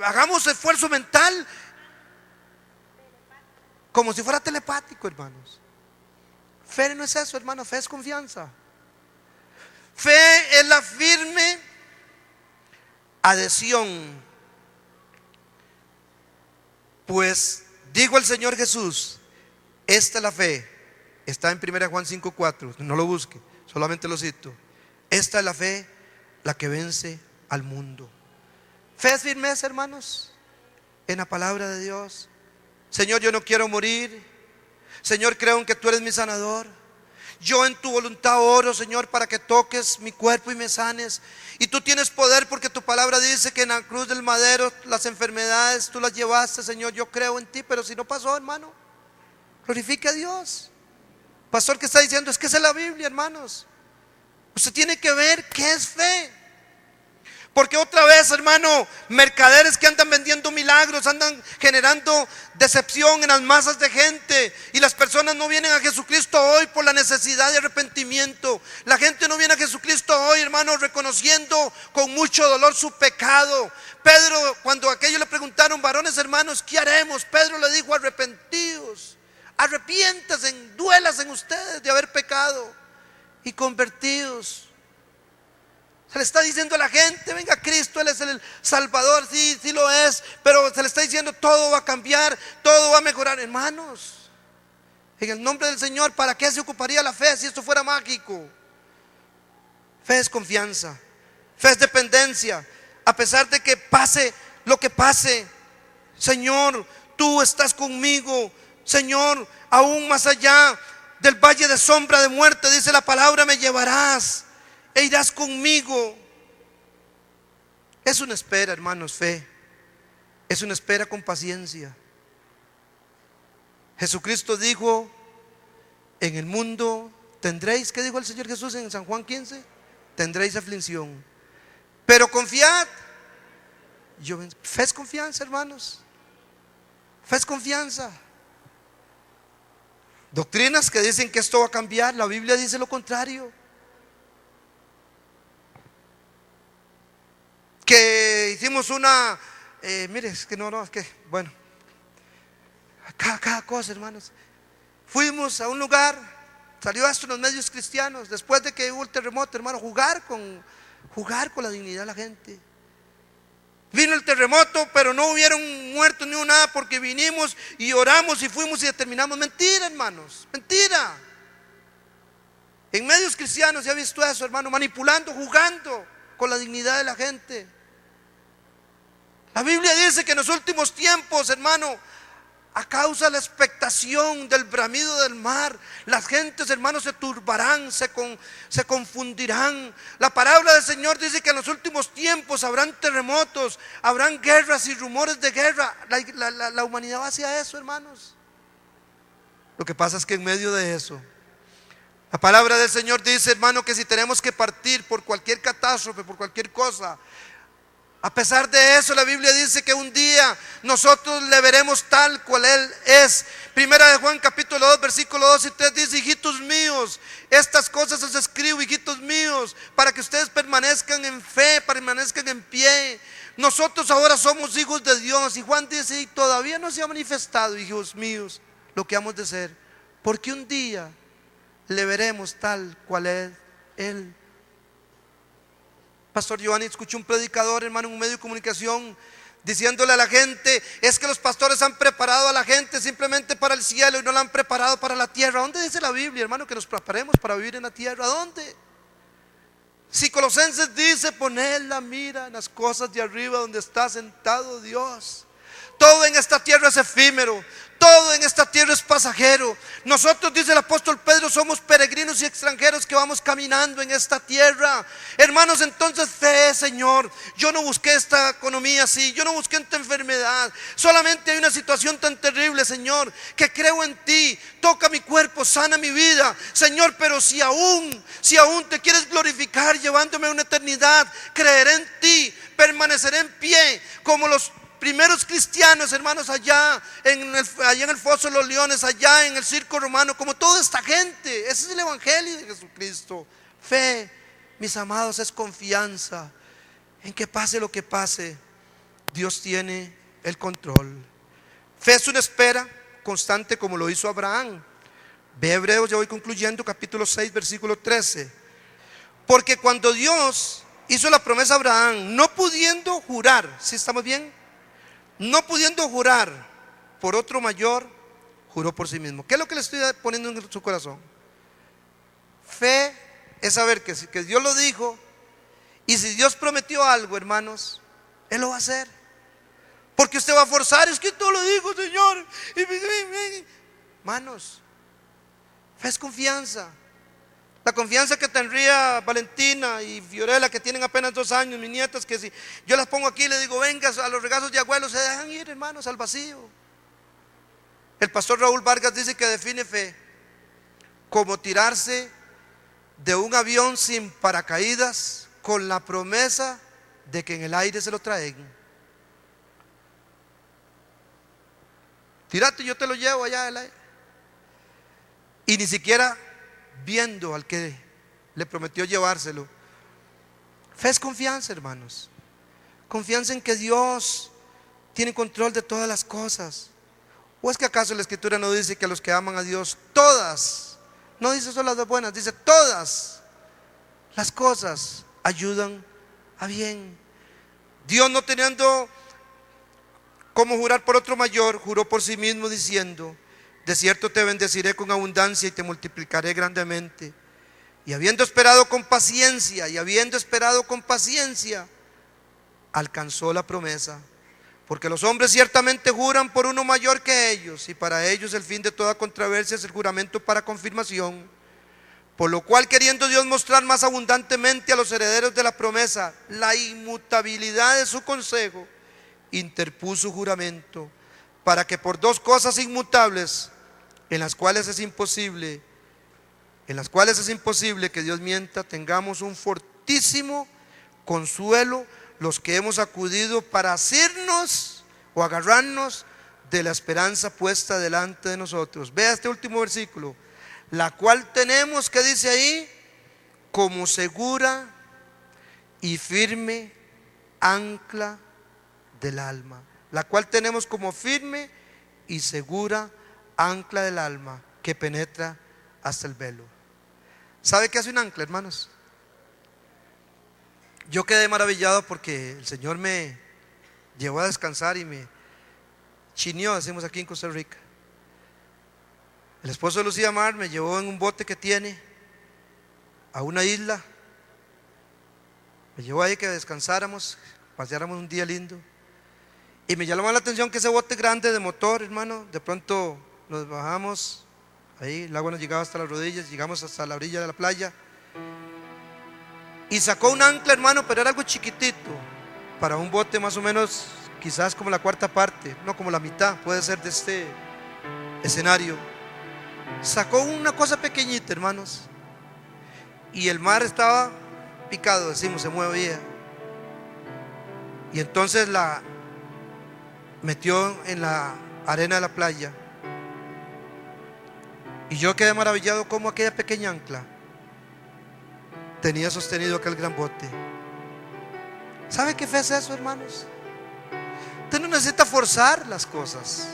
hagamos esfuerzo mental, como si fuera telepático, hermanos. Fe no es eso, hermano, fe es confianza. Fe es la firme adhesión. Pues dijo el Señor Jesús: esta es la fe. Está en 1 Juan 5:4. No lo busque, solamente lo cito. Esta es la fe, la que vence al mundo. Fe es firmeza, hermanos, en la palabra de Dios. Señor, yo no quiero morir. Señor, creo en que tú eres mi sanador. Yo en tu voluntad oro, Señor, para que toques mi cuerpo y me sanes. Y tú tienes poder, porque tu palabra dice que en la cruz del madero las enfermedades tú las llevaste, Señor. Yo creo en ti, pero si no pasó, hermano, glorifique a Dios. Pastor, ¿qué está diciendo? Es que esa es la Biblia, hermanos. Usted tiene que ver qué es fe. Porque otra vez, hermano, mercaderes que andan vendiendo milagros, andan generando decepción en las masas de gente, y las personas no vienen a Jesucristo hoy por la necesidad de arrepentimiento. La gente no viene a Jesucristo hoy, hermano, reconociendo con mucho dolor su pecado. Pedro, cuando aquellos le preguntaron: varones hermanos, ¿qué haremos? Pedro le dijo: arrepentidos, arrepiéntanse, duélas en ustedes de haber pecado y convertidos. Se le está diciendo a la gente: venga Cristo, Él es el Salvador. Sí, sí lo es, pero se le está diciendo: todo va a cambiar, todo va a mejorar. Hermanos, en el nombre del Señor, ¿para qué se ocuparía la fe si esto fuera mágico? Fe es confianza, fe es dependencia. A pesar de que pase lo que pase, Señor, tú estás conmigo. Señor, aún más allá del valle de sombra de muerte, dice la palabra, me llevarás e irás conmigo. Es una espera, hermanos, fe. Es una espera con paciencia. Jesucristo dijo: en el mundo tendréis, ¿qué dijo el Señor Jesús en San Juan 15? Tendréis aflicción, pero confiad. Fe es confianza, hermanos. Fe es confianza. Doctrinas que dicen que esto va a cambiar, la Biblia dice lo contrario. Que hicimos una, mire, es que no, es que, bueno, cada cosa, hermanos. Fuimos a un lugar, salió esto en los medios cristianos, después de que hubo el terremoto, hermano, jugar con la dignidad de la gente. Vino el terremoto, pero no hubieron muertos ni nada, porque vinimos y oramos y fuimos y determinamos. Mentira, hermanos, mentira. En medios cristianos se ha visto eso, hermano, manipulando, jugando con la dignidad de la gente. La Biblia dice que en los últimos tiempos, hermano, a causa de la expectación del bramido del mar, las gentes, hermanos, se turbarán, se confundirán. La palabra del Señor dice que en los últimos tiempos habrán terremotos, habrán guerras y rumores de guerra. La humanidad va hacia eso, hermanos. Lo que pasa es que en medio de eso, la palabra del Señor dice, hermano, que si tenemos que partir por cualquier catástrofe, por cualquier cosa, a pesar de eso, la Biblia dice que un día nosotros le veremos tal cual Él es. Primera de Juan capítulo 2 versículo 2 y 3 dice: hijitos míos, estas cosas os escribo, hijitos míos, para que ustedes permanezcan en fe, permanezcan en pie. Nosotros ahora somos hijos de Dios. Y Juan dice: y todavía no se ha manifestado, hijos míos, lo que hemos de ser, porque un día le veremos tal cual es Él. Pastor Giovanni, escuché un predicador, hermano, en un medio de comunicación, diciéndole a la gente: es que los pastores han preparado a la gente simplemente para el cielo y no la han preparado para la tierra. ¿Dónde dice la Biblia, hermano, que nos preparemos para vivir en la tierra? ¿Dónde? Si Colosenses dice: poned la mira en las cosas de arriba, donde está sentado Dios. Todo en esta tierra es efímero, todo en esta tierra es pasajero. Nosotros, dice el apóstol Pedro, somos peregrinos y extranjeros que vamos caminando en esta tierra. Hermanos, entonces fe, Señor. Yo no busqué esta economía así, yo no busqué esta enfermedad. Solamente hay una situación tan terrible, Señor, que creo en ti. Toca mi cuerpo, sana mi vida, Señor. Pero si aún te quieres glorificar llevándome a una eternidad, creeré en ti, permaneceré en pie como los primeros cristianos, hermanos, allá en el Foso de los Leones, allá en el circo romano, como toda esta gente. Ese es el evangelio de Jesucristo. Fe, mis amados, es confianza en que pase lo que pase, Dios tiene el control. Fe es una espera constante, como lo hizo Abraham. Ve Hebreos, ya voy concluyendo, capítulo 6, versículo 13. Porque cuando Dios hizo la promesa a Abraham, no pudiendo jurar, ¿sí estamos bien? No pudiendo jurar por otro mayor, juró por sí mismo. ¿Qué es lo que le estoy poniendo en su corazón? Fe es saber que Dios lo dijo, y si Dios prometió algo, hermanos, Él lo va a hacer. Porque usted va a forzar, es que todo lo dijo, Señor. Hermanos, fe es confianza. La confianza que tendría Valentina y Fiorella, que tienen apenas 2 años, mis nietas, que si yo las pongo aquí y les digo, venga a los regazos de abuelos, se dejan ir, hermanos, al vacío. El pastor Raúl Vargas dice que define fe como tirarse de un avión sin paracaídas con la promesa de que en el aire se lo traen. Tírate, yo te lo llevo allá del aire. Y ni siquiera viendo al que le prometió llevárselo. Fe es confianza, hermanos. Confianza en que Dios tiene control de todas las cosas. ¿O es que acaso la Escritura no dice que a los que aman a Dios, todas, no dice solo las buenas, dice todas las cosas ayudan a bien? Dios, no teniendo cómo jurar por otro mayor, juró por sí mismo diciendo: de cierto te bendeciré con abundancia y te multiplicaré grandemente. Y habiendo esperado con paciencia, alcanzó la promesa. Porque los hombres ciertamente juran por uno mayor que ellos, y para ellos el fin de toda controversia es el juramento para confirmación. Por lo cual, queriendo Dios mostrar más abundantemente a los herederos de la promesa la inmutabilidad de su consejo, interpuso juramento, para que por 2 cosas inmutables, en las cuales es imposible que Dios mienta, tengamos un fortísimo consuelo los que hemos acudido para asirnos o agarrarnos de la esperanza puesta delante de nosotros. Vea este último versículo: la cual tenemos, ¿qué dice ahí? Como segura y firme ancla del alma. La cual tenemos como firme y segura ancla del alma, que penetra hasta el velo. ¿Sabe qué hace un ancla, hermanos? Yo quedé maravillado porque el Señor me llevó a descansar y me chineó, decimos aquí en Costa Rica. El esposo de Lucía Mar me llevó en un bote que tiene a una isla. Me llevó ahí que descansáramos, paseáramos un día lindo. Y me llamó la atención que ese bote grande de motor, hermano, de pronto nos bajamos, ahí el agua nos llegaba hasta las rodillas, llegamos hasta la orilla de la playa. Y sacó un ancla, hermano, pero era algo chiquitito, para un bote más o menos, quizás como la 1/4 parte, no, como la mitad, puede ser, de este escenario. Sacó una cosa pequeñita, hermanos, y el mar estaba picado, decimos, se movía. Y entonces la metió en la arena de la playa. Y yo quedé maravillado cómo aquella pequeña ancla tenía sostenido aquel gran bote. ¿Sabe qué fe es eso, hermanos? Usted no necesita forzar las cosas.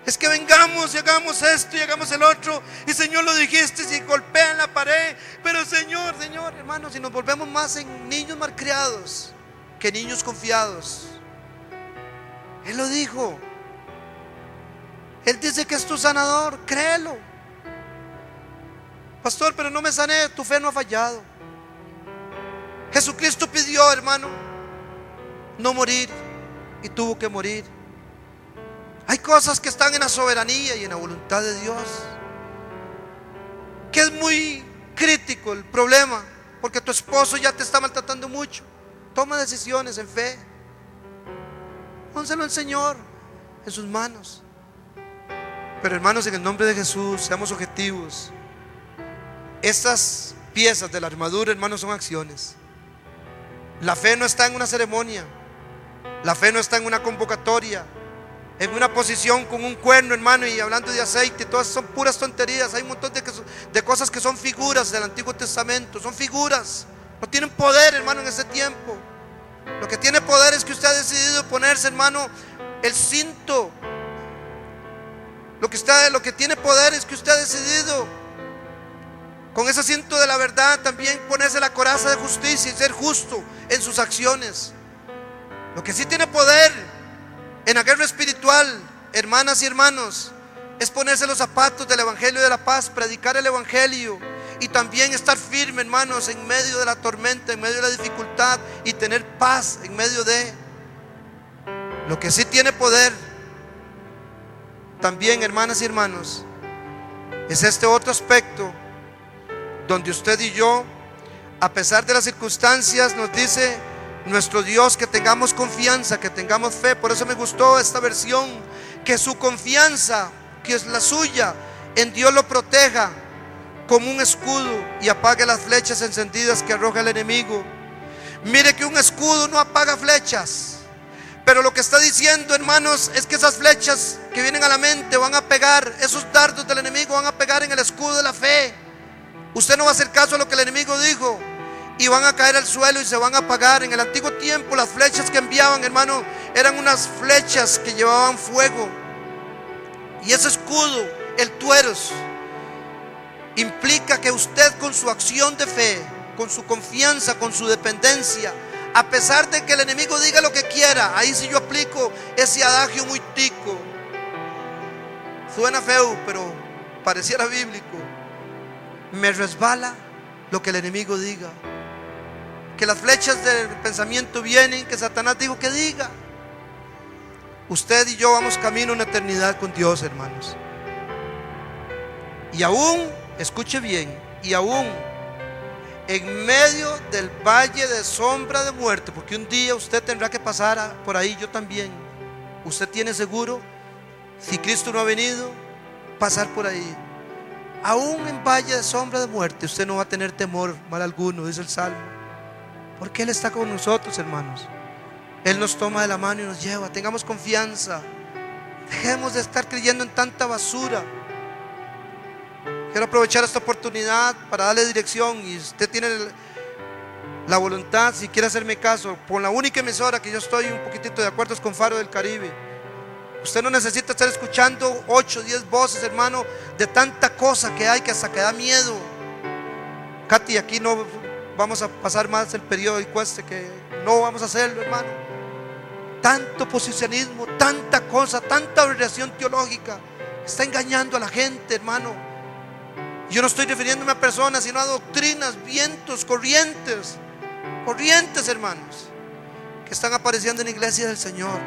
Es que vengamos y hagamos esto y hagamos el otro, y Señor, lo dijiste, si golpean la pared. Pero Señor, hermanos, si nos volvemos más en niños malcriados que niños confiados. Él lo dijo. Él dice que es tu sanador, créelo. Pastor, pero no me sané. Tu fe no ha fallado. Jesucristo pidió, hermano, no morir, y tuvo que morir. Hay cosas que están en la soberanía y en la voluntad de Dios, que es muy crítico el problema, porque tu esposo ya te está maltratando mucho. Toma decisiones en fe, pónselo al Señor en sus manos. Pero hermanos, en el nombre de Jesús, seamos objetivos. Estas piezas de la armadura, hermanos, son acciones. La fe no está en una ceremonia, la fe no está en una convocatoria, en una posición con un cuerno, hermano, y hablando de aceite. Todas son puras tonterías. Hay un montón de cosas que son figuras del Antiguo Testamento. Son figuras, no tienen poder, hermano, en ese tiempo. Lo que tiene poder es que usted ha decidido ponerse, hermano, el cinto. Lo que tiene poder es que usted ha decidido, con ese cinto de la verdad, también ponerse la coraza de justicia y ser justo en sus acciones. Lo que sí tiene poder en la guerra espiritual, hermanas y hermanos, es ponerse los zapatos del Evangelio de la paz, predicar el Evangelio y también estar firme, hermanos, en medio de la tormenta, en medio de la dificultad, y tener paz en medio de. Lo que sí tiene poder también, hermanas y hermanos, es este otro aspecto donde usted y yo, a pesar de las circunstancias, nos dice nuestro Dios que tengamos confianza, que tengamos fe. Por eso me gustó esta versión, que su confianza, que es la suya, en Dios lo proteja como un escudo y apague las flechas encendidas que arroja el enemigo. Mire que un escudo no apaga flechas, pero lo que está diciendo, hermanos, es que esas flechas que vienen a la mente van a pegar, esos dardos del enemigo van a pegar en el escudo de la fe. Usted no va a hacer caso a lo que el enemigo dijo y van a caer al suelo y se van a apagar. En el antiguo tiempo las flechas que enviaban, hermano, eran unas flechas que llevaban fuego. Y ese escudo, el tueros, implica que usted, con su acción de fe, con su confianza, con su dependencia, a pesar de que el enemigo diga lo que quiera, ahí sí yo aplico ese adagio muy tico. Suena feo, pero pareciera bíblico. Me resbala lo que el enemigo diga, que las flechas del pensamiento vienen, que Satanás dijo que diga. Usted y yo vamos camino a una eternidad con Dios, hermanos. Y aún, escuche bien, y aún en medio del valle de sombra de muerte, porque un día usted tendrá que pasar por ahí, yo también. Usted tiene seguro, si Cristo no ha venido, pasar por ahí. Aún en valle de sombra de muerte, usted no va a tener temor mal alguno, dice el Salmo, porque Él está con nosotros, hermanos. Él nos toma de la mano y nos lleva. Tengamos confianza. Dejemos de estar creyendo en tanta basura. Quiero aprovechar esta oportunidad para darle dirección, y usted tiene la voluntad, si quiere hacerme caso, por la única emisora que yo estoy un poquitito de acuerdo es con Faro del Caribe. Usted no necesita estar escuchando 8 o 10 voces, hermano, de tanta cosa que hay que hasta que da miedo. Katy, aquí no vamos a pasar más el periódico que no vamos a hacerlo, hermano. Tanto posicionismo, tanta cosa, tanta aberración teológica está engañando a la gente, hermano. Yo no estoy refiriéndome a personas, sino a doctrinas, vientos, corrientes, hermanos, que están apareciendo en la iglesia del Señor.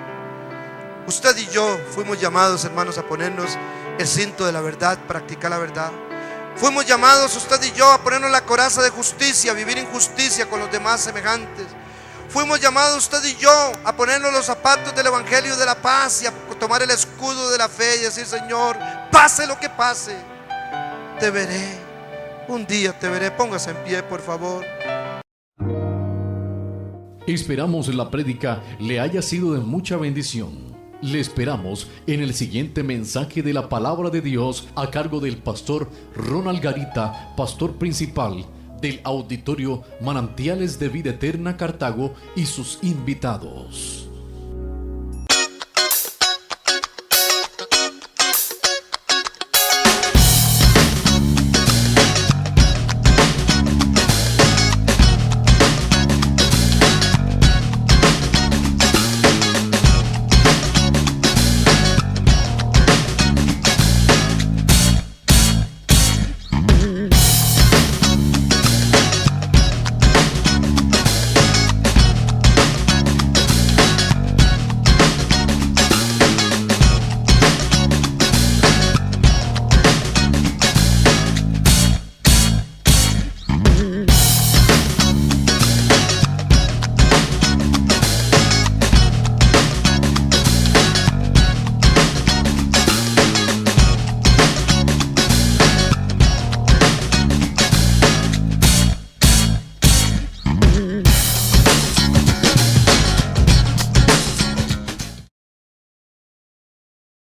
Usted y yo fuimos llamados, hermanos, a ponernos el cinto de la verdad, practicar la verdad. Fuimos llamados, usted y yo, a ponernos la coraza de justicia, a vivir en justicia con los demás semejantes. Fuimos llamados, usted y yo, a ponernos los zapatos del Evangelio de la paz y a tomar el escudo de la fe y decir: Señor, pase lo que pase, te veré, un día te veré. Póngase en pie, por favor. Esperamos la prédica le haya sido de mucha bendición. Le esperamos en el siguiente mensaje de la palabra de Dios a cargo del pastor Ronald Garita, pastor principal del Auditorio Manantiales de Vida Eterna Cartago, y sus invitados.